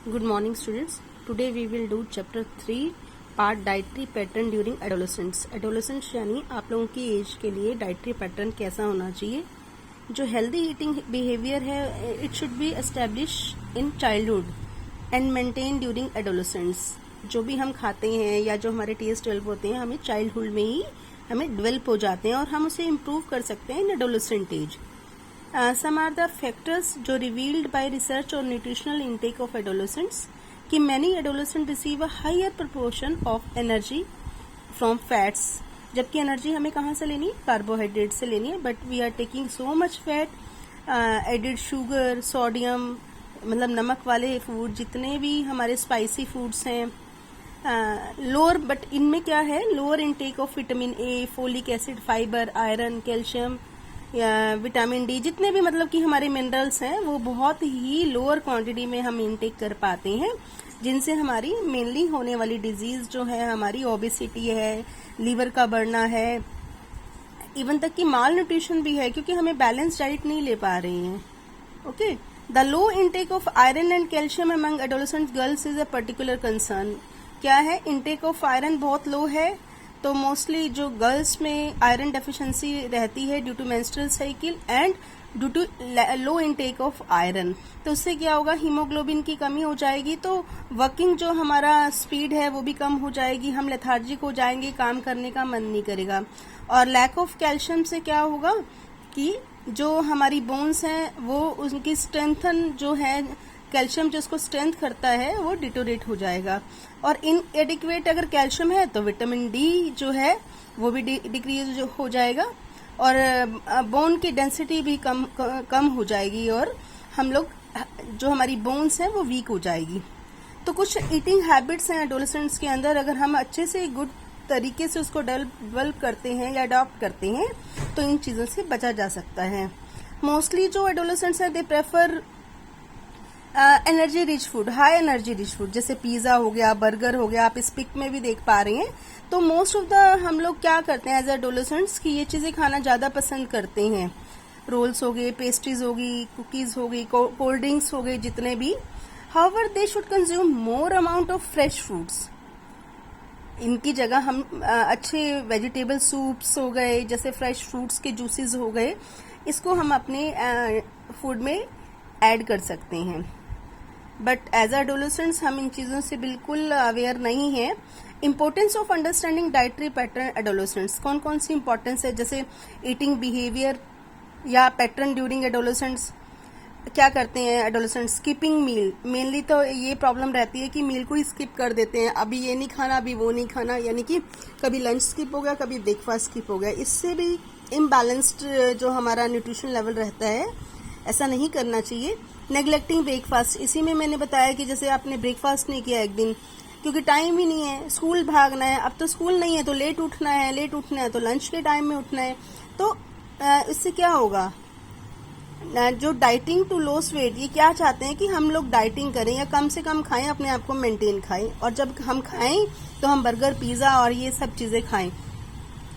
Good morning, students. Today we will do chapter 3 part dietary pattern during adolescence. Adolescence यानी आप लोगों की as के लिए dietary pattern कैसा होना चाहिए. जो healthy eating behavior है it should be established in childhood and maintained during adolescence. जो भी हम खाते हैं या जो हमारे टेस्ट डेवलप होते हैं हमें चाइल्डहुड में ही हमें डेवलप हो जाते हैं और हम उसे इम्प्रूव कर सकते हैं in adolescent age. Some are the factors जो revealed by research on nutritional intake of adolescents कि many adolescents receive a higher proportion of energy from fats. जबकि एनर्जी हमें कहाँ से लेनी है, कार्बोहाइड्रेट से लेनी है, but we are taking so much fat, added sugar, sodium, मतलब नमक वाले फूड, जितने भी हमारे स्पाइसी फूड्स हैं, लोअर, बट इनमें क्या है, lower intake of vitamin A, folic acid, fibre, iron, calcium या विटामिन डी, जितने भी मतलब कि हमारे मिनरल्स हैं वो बहुत ही लोअर क्वांटिटी में हम इनटेक कर पाते हैं, जिनसे हमारी मेनली होने वाली डिजीज जो है हमारी ओबेसिटी है, लीवर का बढ़ना है, इवन तक कि माल न्यूट्रिशन भी है क्योंकि हमें बैलेंस डाइट नहीं ले पा रहे हैं. Okay, the low intake of iron and calcium among adolescent girls is a particular concern. क्या है, इनटेक ऑफ आयरन बहुत लो है, तो मोस्टली जो गर्ल्स में आयरन डेफिशिएंसी रहती है due to menstrual cycle and due to low intake of iron. तो उससे क्या होगा, हीमोग्लोबिन की कमी हो जाएगी, तो वर्किंग जो हमारा स्पीड है वो भी कम हो जाएगी, हम लेथार्जिक हो जाएंगे, काम करने का मन नहीं करेगा. और लैक ऑफ कैल्शियम से क्या होगा कि जो हमारी बोन्स हैं वो उनकी स्ट्रेंथन जो है, कैल्शियम जो उसको स्ट्रेंथ करता है वो डिटोरेट हो जाएगा. और इनएडिक्वेट अगर कैल्शियम है तो विटामिन डी जो है वो भी डिक्रीज हो जाएगा और बोन की डेंसिटी भी कम हो जाएगी और हम लोग जो हमारी बोन्स हैं वो वीक हो जाएगी. तो कुछ ईटिंग हैबिट्स हैं एडोलेसेंट्स के अंदर, अगर हम अच्छे से गुड तरीके से उसको डेवलप करते हैं या अडॉप्ट करते हैं तो इन चीज़ों से बचा जा सकता है. मोस्टली जो एडोलेसेंट्स हैं they prefer energy rich food, high energy rich food, जैसे पिज्जा हो गया, बर्गर हो गया, आप इस पिक में भी देख पा रहे हैं. तो मोस्ट ऑफ द हम लोग क्या करते हैं एज एडोलेसेंट्स कि ये चीजें खाना ज्यादा पसंद करते हैं. रोल्स हो गए, पेस्ट्रीज हो गई, कुकीज हो गई, कोल्ड ड्रिंक्स हो गए, जितने भी. However they should consume more amount of fresh fruits. इनकी जगह हम अच्छे वेजिटेबल सूप्स हो गए, जैसे फ्रेश फ्रूट्स के जूसेस हो गए, इसको हम अपने फूड में ऐड कर सकते हैं. बट एज एडोलेसेंट्स हम इन चीज़ों से बिल्कुल अवेयर नहीं है. Importance of understanding dietary pattern adolescents, कौन कौन सी इंपॉर्टेंस है, जैसे ईटिंग बिहेवियर या पैटर्न ड्यूरिंग एडोलेसेंट्स. क्या करते हैं एडोलेसेंट्स, स्किपिंग मील. मेनली तो ये प्रॉब्लम रहती है कि मील को ही स्किप कर देते हैं, अभी ये नहीं खाना, अभी वो नहीं खाना, यानी कि कभी लंच स्किप हो गया, कभी ब्रेकफास्ट स्किप हो गया. इससे भी इम्बैलेंस्ड जो हमारा न्यूट्रिशन लेवल रहता है, ऐसा नहीं करना चाहिए. नेग्लेक्टिंग ब्रेकफास्ट, इसी में मैंने बताया कि जैसे आपने ब्रेकफास्ट नहीं किया एक दिन क्योंकि टाइम ही नहीं है, स्कूल भागना है, अब तो स्कूल नहीं है तो लेट उठना है तो लंच के टाइम में उठना है. तो इससे क्या होगा, जो डाइटिंग टू लॉस वेट, ये क्या चाहते हैं कि हम लोग डाइटिंग करें या कम से कम खाएं, अपने आप को मेंटेन खाएं, और जब हम खाएं तो हम बर्गर, पिज्जा और ये सब चीजें खाएं.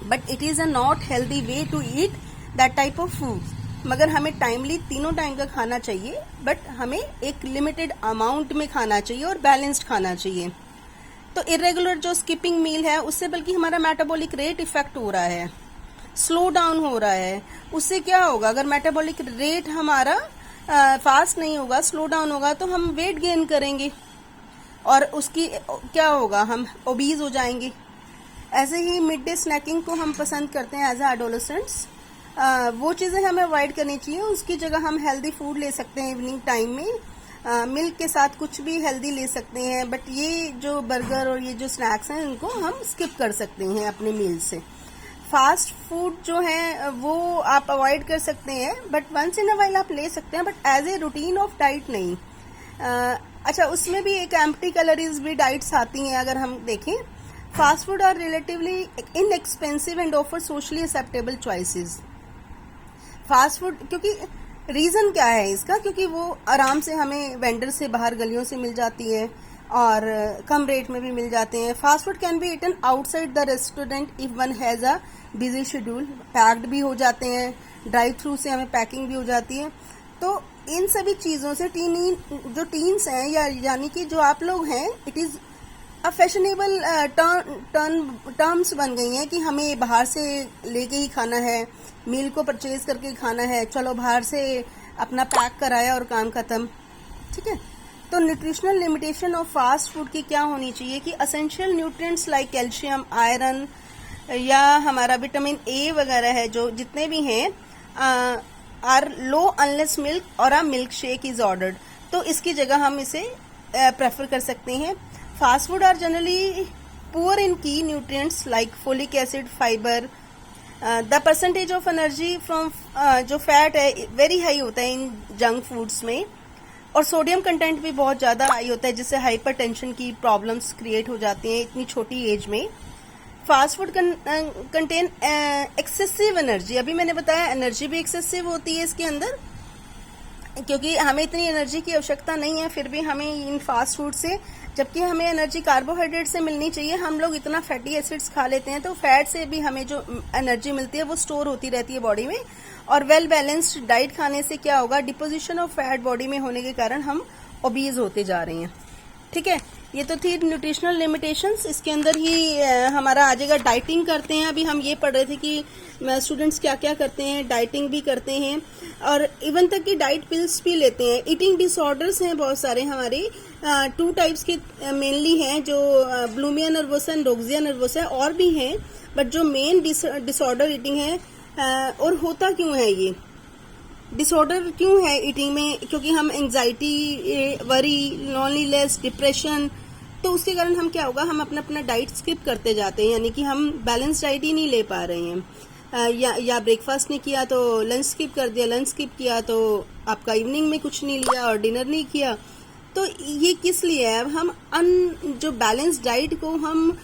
But it is a not healthy way to eat that type of food. मगर हमें टाइमली तीनों टाइम का खाना चाहिए, बट हमें एक लिमिटेड अमाउंट में खाना चाहिए और बैलेंस्ड खाना चाहिए. तो इरेगुलर जो स्किपिंग मील है उससे बल्कि हमारा मेटाबॉलिक रेट इफेक्ट हो रहा है, स्लो डाउन हो रहा है. उससे क्या होगा, अगर मेटाबॉलिक रेट हमारा फास्ट नहीं होगा, स्लो डाउन होगा, तो हम वेट गेन करेंगे और उसकी क्या होगा, हम ओबीज हो जाएंगे. ऐसे ही मिड डे स्नैकिंग को हम पसंद करते हैं एज ए एडोलेसेंट्स. वो चीज़ें हमें अवॉइड करनी चाहिए, उसकी जगह हम हेल्दी फूड ले सकते हैं इवनिंग टाइम में, मिल्क के साथ कुछ भी हेल्दी ले सकते हैं. बट ये जो बर्गर और ये जो स्नैक्स हैं इनको हम स्किप कर सकते हैं अपने मील से. फास्ट फूड जो है वो आप अवॉइड कर सकते हैं, but once in a while आप ले सकते हैं, but as a routine of diet नहीं. अच्छा, उसमें भी एक एम्प्टी कैलोरीज भी डाइट्स आती हैं. अगर हम देखें, fast food are relatively inexpensive and offer socially acceptable choices. Fast food, क्योंकि रीजन क्या है इसका, क्योंकि वो आराम से हमें वेंडर से बाहर गलियों से मिल जाती है और कम रेट में भी मिल जाते हैं. Fast food can be eaten outside the restaurant if one has a busy schedule. Packed भी हो जाते हैं, ड्राइव थ्रू से हमें पैकिंग भी हो जाती है. तो इन सभी चीज़ों से जो टीन्स हैं या यानी कि जो आप लोग हैं, it is a fashionable terms बन गई हैं कि हमें बाहर से लेके ही खाना है, मील को परचेज करके खाना है, चलो बाहर से अपना पैक कराया और काम खत्म। ठीक है, तो nutritional limitation of fast food की क्या होनी चाहिए कि essential nutrients like calcium, iron या हमारा विटामिन ए वगैरह है, जो जितने भी हैं आर लो अनलेस मिल्क और a milk shake is ordered. तो इसकी जगह हम इसे प्रेफर कर सकते हैं। Fast food are generally poor in key nutrients like folic acid, fibre. The percentage of energy from जो फैट है वेरी हाई होता है इन जंक फूड्स में, और सोडियम कंटेंट भी बहुत ज़्यादा हाई होता है, जिससे हाइपरटेंशन की प्रॉब्लम्स क्रिएट हो जाती हैं इतनी छोटी एज में। Fast food contain excessive energy. अभी मैंने बताया एनर्जी भी एक्सेसिव होती है इसके अंदर, क्योंकि हमें इतनी एनर्जी की आवश्यकता नहीं है, फिर भी हमें इन फास्ट फूड से, जबकि हमें एनर्जी कार्बोहाइड्रेट से मिलनी चाहिए, हम लोग इतना फैटी एसिड्स खा लेते हैं, तो फैट से भी हमें जो एनर्जी मिलती है वो स्टोर होती रहती है बॉडी में। और वेल बैलेंस्ड डाइट खाने से क्या होगा, डिपोजिशन ऑफ फैट बॉडी में होने के कारण हम ओबीज होते जा रहे हैं। ठीक है, ये तो थी न्यूट्रिशनल लिमिटेशंस। इसके अंदर ही हमारा आ जाएगा डाइटिंग करते हैं। अभी हम ये पढ़ रहे थे कि स्टूडेंट्स क्या क्या करते हैं, डाइटिंग भी करते हैं और इवन तक कि डाइट पिल्स भी लेते हैं। ईटिंग डिसऑर्डर्स हैं बहुत सारे हमारे, 2 टाइप्स के मेनली हैं, जो ब्लूमिया नर्वोसा, रोक्सिया नर्वोसा, और भी हैं, बट जो मेन डिसऑर्डर ईटिंग है, और होता क्यों है ये डिसऑर्डर क्यों है ईटिंग में, क्योंकि हम एंजाइटी, वरी, लॉनलीनेस, डिप्रेशन, तो उसके कारण हम क्या होगा, हम अपना डाइट स्किप करते जाते हैं, यानी कि हम बैलेंस डाइट ही नहीं ले पा रहे हैं। या ब्रेकफास्ट नहीं किया तो लंच स्किप कर दिया, लंच स्किप किया तो आपका इवनिंग में कुछ नहीं लिया और डिनर नहीं किया। तो ये किस लिए है, हम जो बैलेंस डाइट को हम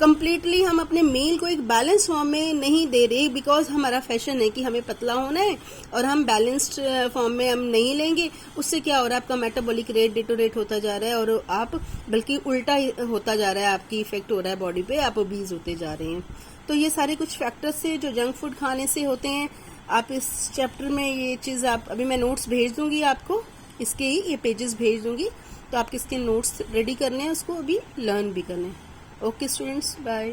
कंप्लीटली हम अपने मील को एक बैलेंस फॉर्म में नहीं दे रहे, बिकॉज हमारा फैशन है कि हमें पतला होना है और हम बैलेंस्ड फॉर्म में हम नहीं लेंगे। उससे क्या हो रहा है, आपका मेटाबॉलिक रेट डिटोरेट होता जा रहा है और आप बल्कि उल्टा होता जा रहा है, आपकी इफेक्ट हो रहा है बॉडी पे, आप ओबीज होते जा रहे हैं। तो ये सारे कुछ फैक्टर्स से जो जंक फूड खाने से होते हैं। आप इस चैप्टर में ये चीज़, आप अभी मैं नोट्स भेज दूंगी आपको, इसके ही ये पेजेस भेज दूंगी, तो आप किसके नोट्स रेडी करने हैं, उसको अभी लर्न भी करने हैं। Okay students, bye.